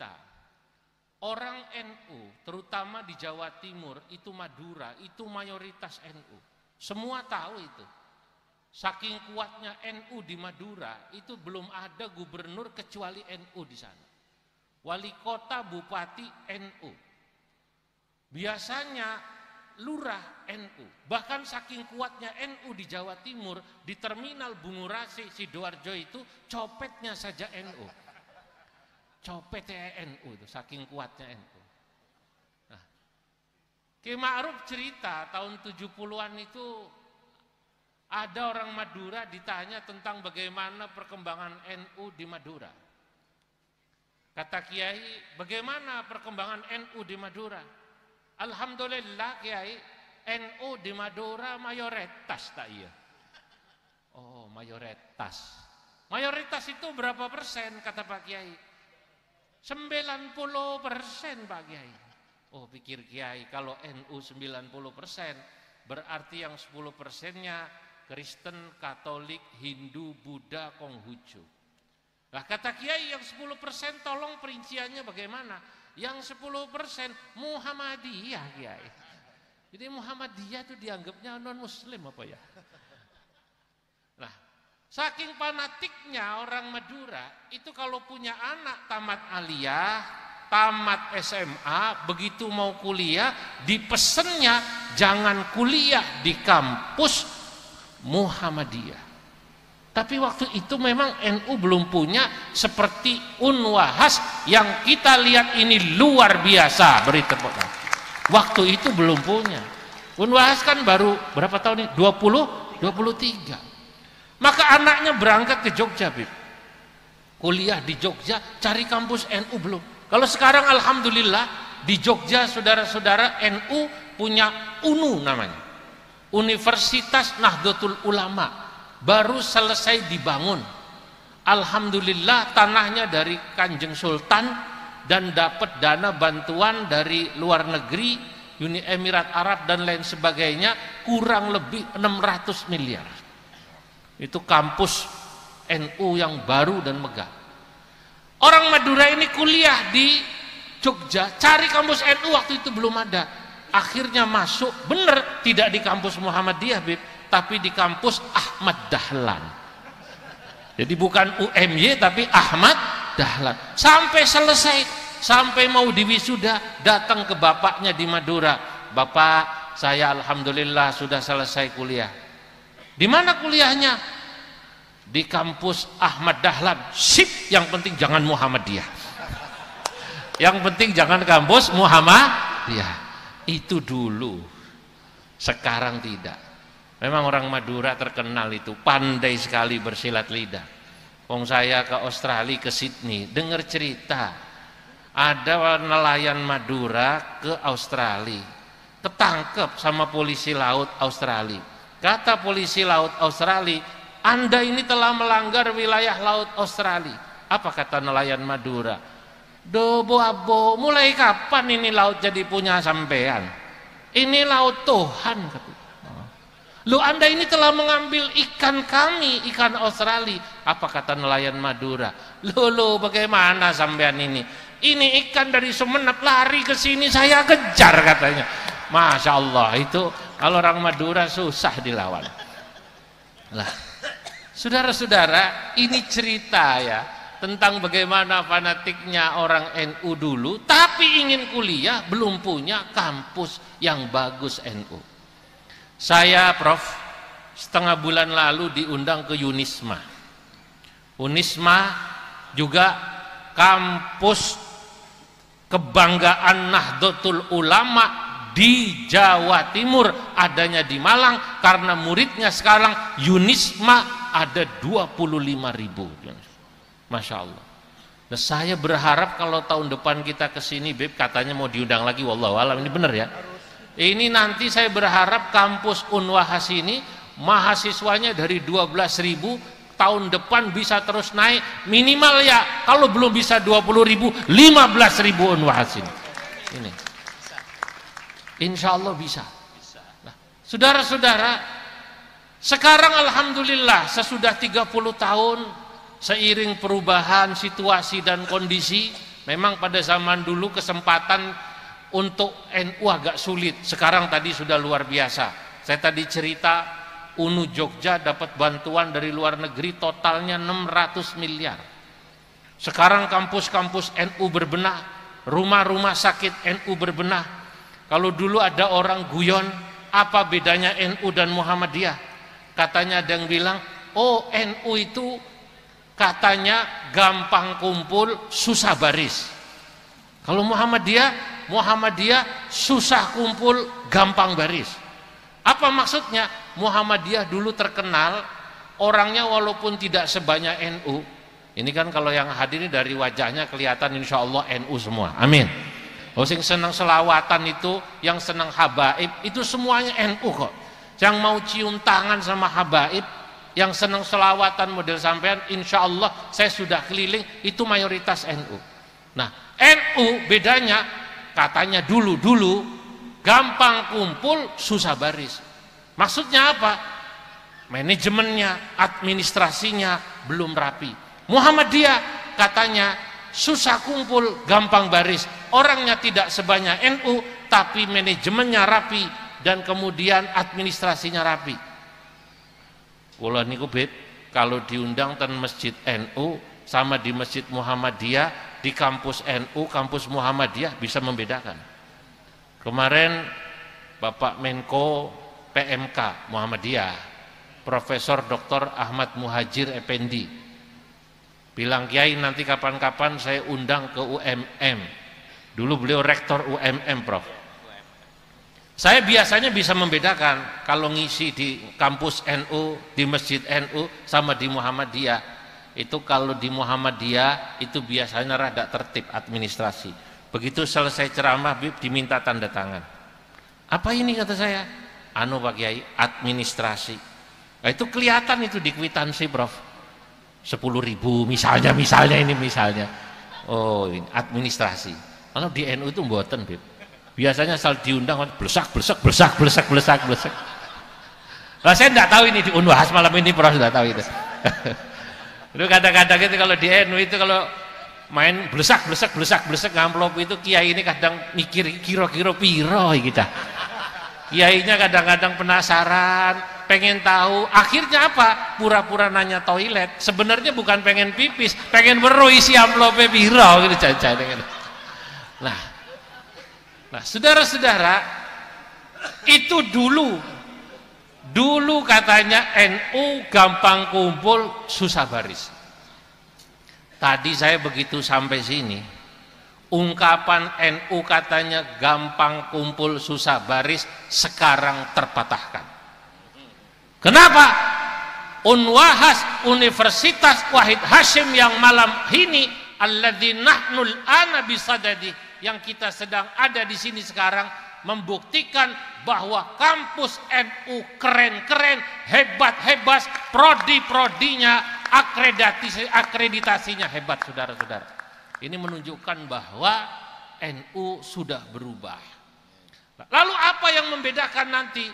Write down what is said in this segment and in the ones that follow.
cerita. Orang NU, terutama di Jawa Timur, itu Madura, itu mayoritas NU. Semua tahu itu. Saking kuatnya NU di Madura, itu belum ada gubernur kecuali NU di sana. Wali kota, bupati NU. Biasanya lurah NU. Bahkan saking kuatnya NU di Jawa Timur, di terminal Bungurasi Sidoarjo itu copetnya saja NU. Copetnya NU itu saking kuatnya NU. Nah, Ki Ma'ruf cerita tahun 70-an itu ada orang Madura ditanya tentang bagaimana perkembangan NU di Madura. Kata Kiai, bagaimana perkembangan NU di Madura? Alhamdulillah Kiai, NU di Madura mayoritas tak iya. Oh, mayoritas. Mayoritas itu berapa persen kata Pak Kiai? 90% Pak Kiai. Oh, pikir Kiai kalau NU 90% berarti yang 10%-nya Kristen, Katolik, Hindu, Buddha, Konghucu. Nah, kata Kiai yang 10% tolong perinciannya bagaimana? Yang 10% Muhammadiyah Kiai. Jadi Muhammadiyah itu dianggapnya non muslim apa ya? Nah, saking fanatiknya orang Madura itu kalau punya anak tamat aliyah, tamat SMA, begitu mau kuliah dipesennya jangan kuliah di kampus Muhammadiyah. Tapi waktu itu memang NU belum punya seperti Unwahas yang kita lihat ini luar biasa, beri tepuk tangan. Waktu itu belum punya. Unwahas kan baru berapa tahun ini? 23. Maka anaknya berangkat ke Jogja, Bib. Kuliah di Jogja, cari kampus NU belum. Kalau sekarang alhamdulillah di Jogja saudara-saudara NU punya UNU namanya. Universitas Nahdlatul Ulama. Baru selesai dibangun. Alhamdulillah tanahnya dari Kanjeng Sultan dan dapat dana bantuan dari luar negeri, Uni Emirat Arab dan lain sebagainya, kurang lebih 600 miliar. Itu kampus NU yang baru dan megah. Orang Madura ini kuliah di Jogja, cari kampus NU waktu itu belum ada. Akhirnya masuk, bener tidak di kampus Muhammadiyah, Bib, tapi di kampus Ahmad Dahlan. Jadi bukan UMY tapi Ahmad Dahlan. Sampai selesai, sampai mau diwisuda, datang ke bapaknya di Madura. Bapak, saya alhamdulillah sudah selesai kuliah. Di mana kuliahnya? Di kampus Ahmad Dahlan. Sip, yang penting jangan Muhammadiyah. Yang penting jangan kampus Muhammadiyah. Itu dulu. Sekarang tidak. Memang orang Madura terkenal itu pandai sekali bersilat lidah. Wong saya ke Australia, ke Sydney, dengar cerita ada nelayan Madura ke Australia, ketangkep sama polisi laut Australia. Kata polisi laut Australia, Anda ini telah melanggar wilayah laut Australia. Apa kata nelayan Madura? Dobo abo, mulai kapan ini laut jadi punya sampean? Ini laut Tuhan, kata. Lu Anda ini telah mengambil ikan kami, ikan Australia. Apa kata nelayan Madura? Lu bagaimana sampean ini? Ini ikan dari Sumenep lari ke sini saya kejar katanya. Masya Allah, itu kalau orang Madura susah dilawan. Lah, saudara-saudara, ini cerita ya tentang bagaimana fanatiknya orang NU dulu, tapi ingin kuliah belum punya kampus yang bagus NU. Saya Prof setengah bulan lalu diundang ke Unisma. Unisma juga kampus kebanggaan Nahdlatul Ulama di Jawa Timur, adanya di Malang karena muridnya sekarang Unisma ada 25.000. Masya Allah. Nah, saya berharap kalau tahun depan kita kesini, Beb, katanya mau diundang lagi, wallahu alam, ini benar ya? Ini nanti saya berharap kampus Unwahas ini mahasiswanya dari 12.000, tahun depan bisa terus naik minimal ya, kalau belum bisa 20.000, 15.000 Unwahas ini. Insya Allah bisa. Nah, saudara-saudara, sekarang alhamdulillah sesudah 30 tahun seiring perubahan situasi dan kondisi, Memang pada zaman dulu kesempatan untuk NU agak sulit, sekarang tadi sudah luar biasa. Saya tadi cerita UNU Jogja dapat bantuan dari luar negeri totalnya 600 miliar. Sekarang kampus-kampus NU berbenah, rumah-rumah sakit NU berbenah. Kalau dulu ada orang guyon, apa bedanya NU dan Muhammadiyah? Katanya ada yang bilang, oh NU itu katanya gampang kumpul, susah baris. Kalau Muhammadiyah susah kumpul, gampang baris. Apa maksudnya? Muhammadiyah dulu terkenal orangnya walaupun tidak sebanyak NU. Ini kan kalau yang hadir ini dari wajahnya kelihatan insya Allah NU semua. Amin. Oh, yang senang selawatan itu, yang senang habaib itu semuanya NU kok. Yang mau cium tangan sama habaib, yang senang selawatan model sampean, insya Allah saya sudah keliling, itu mayoritas NU. Nah, NU bedanya katanya dulu gampang kumpul, susah baris. Maksudnya apa? Manajemennya, administrasinya belum rapi. Muhammadiyah katanya susah kumpul, gampang baris. Orangnya tidak sebanyak NU, tapi manajemennya rapi dan kemudian administrasinya rapi. Kula niku Bib, kalau diundang ten masjid NU sama di masjid Muhammadiyah, di kampus NU, kampus Muhammadiyah bisa membedakan. Kemarin Bapak Menko PMK Muhammadiyah, Profesor Dr. Ahmad Muhajir Effendi bilang, Kiai nanti kapan-kapan saya undang ke UMM. Dulu beliau rektor UMM, Prof. Saya biasanya bisa membedakan kalau ngisi di kampus NU, di masjid NU sama di Muhammadiyah. Itu kalau di Muhammadiyah itu biasanya rada tertib administrasi. Begitu selesai ceramah Bib diminta tanda tangan. Apa ini kata saya? Anu Pak Kiai, administrasi. Nah, itu kelihatan itu di kwitansi, Prof. 10.000 misalnya ini misalnya. Oh, ini administrasi. Kalau di NU itu mboten, Bib. Biasanya asal diundang blesak. Nah, saya enggak tahu ini di Unwahas malam ini, Prof, sudah tahu itu. Itu kadang-kadang itu kalau di NU itu kalau main blesak ngamplop itu kiai ini kadang mikir kira-kira piro kita. Kiainya kadang-kadang penasaran, pengen tahu, akhirnya apa? Pura-pura nanya toilet. Sebenarnya bukan pengen pipis, pengen weruh isi amplope piro gitu jajan. Nah, saudara-saudara, itu dulu katanya NU gampang kumpul, susah baris. Tadi saya begitu sampai sini, ungkapan NU katanya gampang kumpul, susah baris, sekarang terpatahkan. Kenapa? Unwahas Universitas Wahid Hashim yang malam ini, alladzi nahnul ana bisadadi, yang kita sedang ada di sini sekarang, membuktikan bahwa kampus NU keren-keren, hebat-hebat, prodi-prodinya, akreditasinya hebat, saudara-saudara. Ini menunjukkan bahwa NU sudah berubah. Lalu apa yang membedakan nanti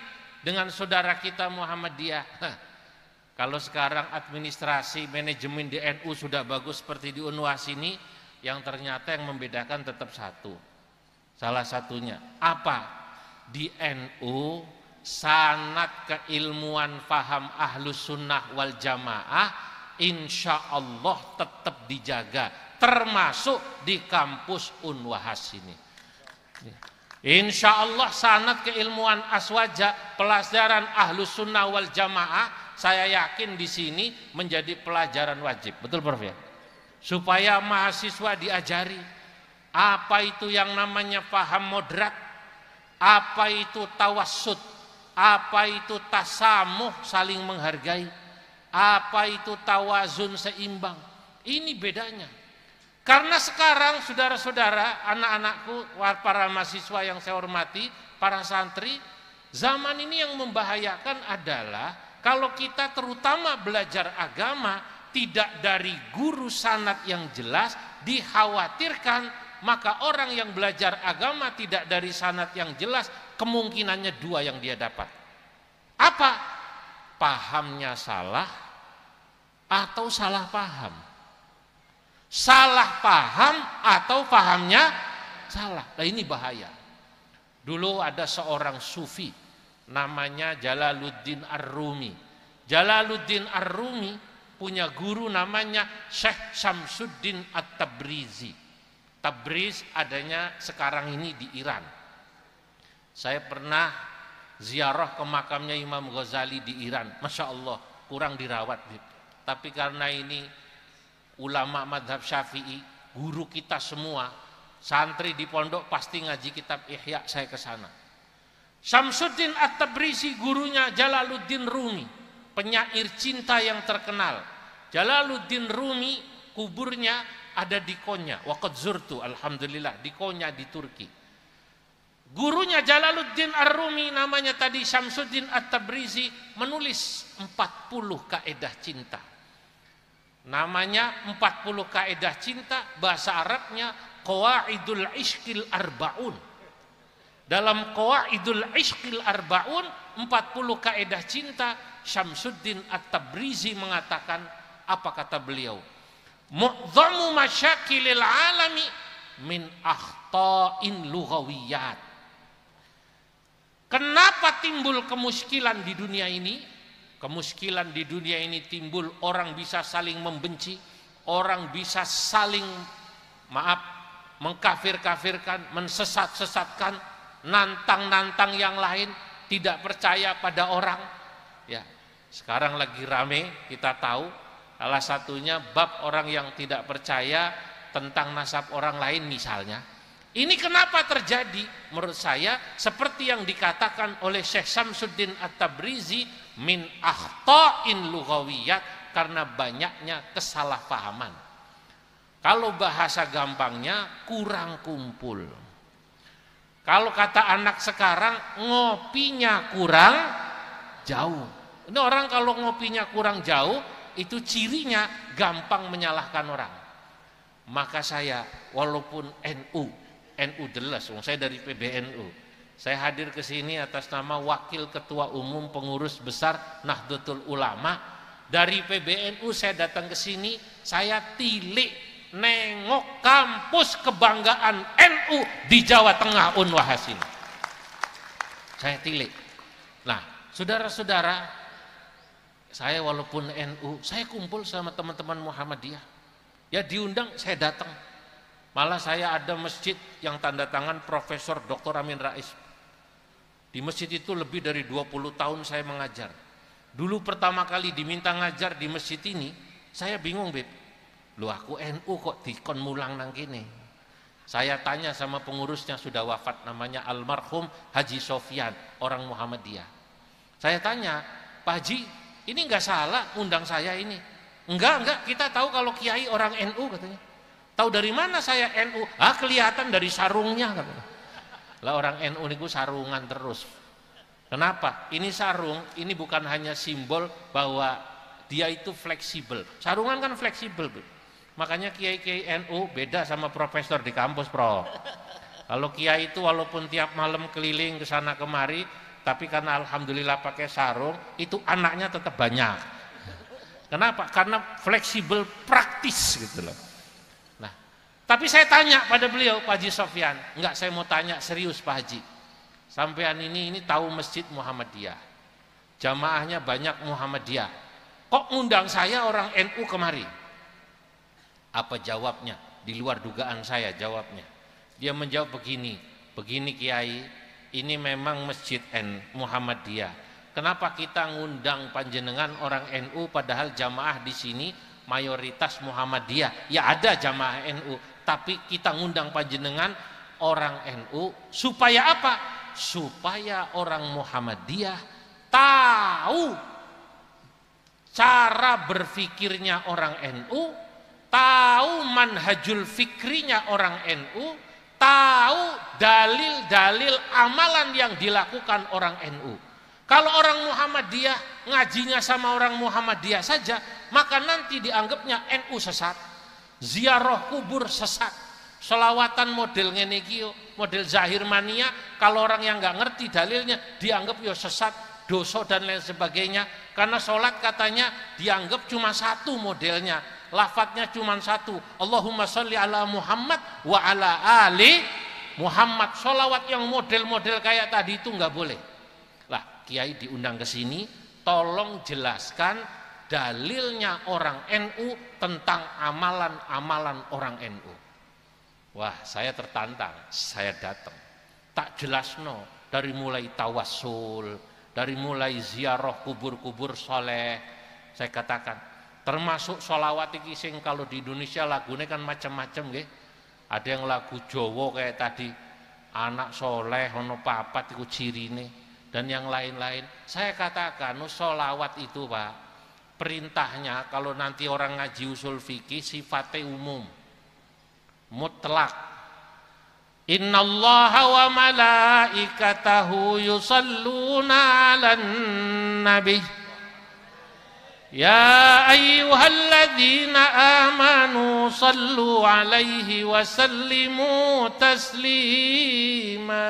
dengan saudara kita Muhammadiyah? Kalau sekarang administrasi manajemen di NU sudah bagus seperti di Unwas ini, yang ternyata yang membedakan tetap satu. Salah satunya apa? Di NU sanad keilmuan faham ahlus sunnah wal jamaah insya Allah tetap dijaga, termasuk di kampus Unwahas ini. Insya Allah sanad keilmuan aswaja, pelajaran ahlus sunnah wal jamaah, saya yakin di sini menjadi pelajaran wajib. Betul, Prof ya? Supaya mahasiswa diajari apa itu yang namanya paham moderat, apa itu tawassut, apa itu tasamuh saling menghargai, apa itu tawazun seimbang. Ini bedanya. Karena sekarang saudara-saudara, anak-anakku, para mahasiswa yang saya hormati, para santri, zaman ini yang membahayakan adalah kalau kita terutama belajar agama tidak dari guru sanad yang jelas, dikhawatirkan maka orang yang belajar agama tidak dari sanad yang jelas, kemungkinannya dua yang dia dapat. Apa? Pahamnya salah atau salah paham. salah paham atau pahamnya salah. Nah ini bahaya. Dulu ada seorang sufi namanya Jalaluddin Ar-Rumi. Jalaluddin Ar-Rumi punya guru namanya Syekh Syamsuddin At-Tabrizi. Tabriz adanya sekarang ini di Iran. Saya pernah ziarah ke makamnya Imam Ghazali di Iran. Masya Allah, kurang dirawat. Tapi karena ini ulama madhab Syafi'i, guru kita semua, santri di pondok pasti ngaji kitab Ihya, saya ke sana. Syamsuddin At-Tabrizi gurunya Jalaluddin Rumi, penyair cinta yang terkenal. Jalaluddin Rumi kuburnya ada di Konya, waqad zurtu, alhamdulillah, di Konya di Turki. Gurunya Jalaluddin Ar-Rumi namanya tadi Syamsuddin At-Tabrizi menulis 40 kaedah cinta. Namanya 40 kaedah cinta, bahasa Arabnya Qawaidul Ishqil Arbaun. Dalam Qawaidul Ishqil Arbaun 40 kaedah cinta, Syamsuddin At-Tabrizi mengatakan, apa kata beliau? Mu'dhamu masyakilil alami min akhta'in lughawiyat. Kenapa timbul kemuskilan di dunia ini? Kemuskilan di dunia ini timbul, orang bisa saling membenci, orang bisa saling mengkafir-kafirkan, mensesat-sesatkan, nantang-nantang yang lain, tidak percaya pada orang. Ya, sekarang lagi rame, kita tahu. Salah satunya bab orang yang tidak percaya tentang nasab orang lain misalnya. Ini kenapa terjadi? Menurut saya seperti yang dikatakan oleh Syekh Syamsuddin At-Tabrizi, min akhta'in lughawiyat, karena banyaknya kesalahpahaman. Kalau bahasa gampangnya kurang kumpul. Kalau kata anak sekarang ngopinya kurang jauh. Ini orang kalau ngopinya kurang jauh, itu cirinya gampang menyalahkan orang. Maka saya walaupun NU jelas, saya dari PBNU, saya hadir ke sini atas nama Wakil Ketua Umum Pengurus Besar Nahdlatul Ulama. Dari PBNU saya datang ke sini, saya tilik nengok kampus kebanggaan NU di Jawa Tengah, Unwah Hasin. Saya tilik. Nah, saudara-saudara, saya walaupun NU, saya kumpul sama teman-teman Muhammadiyah. Ya diundang, saya datang. Malah saya ada masjid yang tanda tangan Profesor Dr. Amin Rais. Di masjid itu lebih dari 20 tahun saya mengajar. Dulu pertama kali diminta ngajar di masjid ini, saya bingung, Beb. Loh aku NU kok dikon mulang nang kene. Saya tanya sama pengurusnya, sudah wafat, namanya almarhum Haji Sofyan, orang Muhammadiyah. Saya tanya, Pak Haji, ini enggak salah undang saya ini? Enggak, kita tahu kalau kiai orang NU katanya. Tahu dari mana saya NU? Ah, kelihatan dari sarungnya katanya. Lah orang NU niku sarungan terus. Kenapa? Ini sarung, ini bukan hanya simbol bahwa dia itu fleksibel. Sarungan kan fleksibel, Bu. Makanya kiai-kiai NU beda sama profesor di kampus, Prof. Kalau kiai itu walaupun tiap malam keliling ke sana kemari, tapi karena alhamdulillah pakai sarung, itu anaknya tetap banyak. Kenapa? Karena fleksibel, praktis gitu loh. Nah, tapi saya tanya pada beliau, Pak Haji Sofyan, enggak, saya mau tanya serius Pak Haji. Sampean ini tahu Masjid Muhammadiyah. Jamaahnya banyak Muhammadiyah. Kok ngundang saya orang NU kemari? Apa jawabnya? Di luar dugaan saya jawabnya. Dia menjawab begini Kiai, ini memang Masjid Muhammadiyah. Kenapa kita ngundang panjenengan orang NU padahal jamaah di sini mayoritas Muhammadiyah? Ya ada jamaah NU, tapi kita ngundang panjenengan orang NU supaya apa? Supaya orang Muhammadiyah tahu cara berfikirnya orang NU, tahu manhajul fikrinya orang NU, tahu dalil-dalil amalan yang dilakukan orang NU. Kalau orang Muhammadiyah ngajinya sama orang Muhammadiyah saja, maka nanti dianggapnya NU sesat, ziarah kubur sesat, selawatan model ngene iki, model zahir mania, kalau orang yang nggak ngerti dalilnya dianggap yo sesat, dosa dan lain sebagainya. Karena sholat katanya dianggap cuma satu modelnya, lafadznya cuma satu, Allahumma sholli ala Muhammad wa ala ali Muhammad. Sholawat yang model-model kayak tadi itu nggak boleh. Lah, Kiai diundang ke sini, tolong jelaskan dalilnya orang NU tentang amalan-amalan orang NU. Wah, saya tertantang, saya datang. Tak jelasno dari mulai tawassul, dari mulai ziarah kubur-kubur soleh. Saya katakan, termasuk sholawat iki sing kalau di Indonesia lagunya kan macam-macam nggih. Ada yang lagu Jawa kayak tadi, anak soleh ono papat iku cirine, dan yang lain-lain. Saya katakan sholawat itu Pak, perintahnya kalau nanti orang ngaji usul fikih sifatnya umum, mutlak. Innallaha wa malaikatahu yusalluna 'alan nabi ya ayyuhalladzina amanu sallu 'alaihi wa sallimu taslima.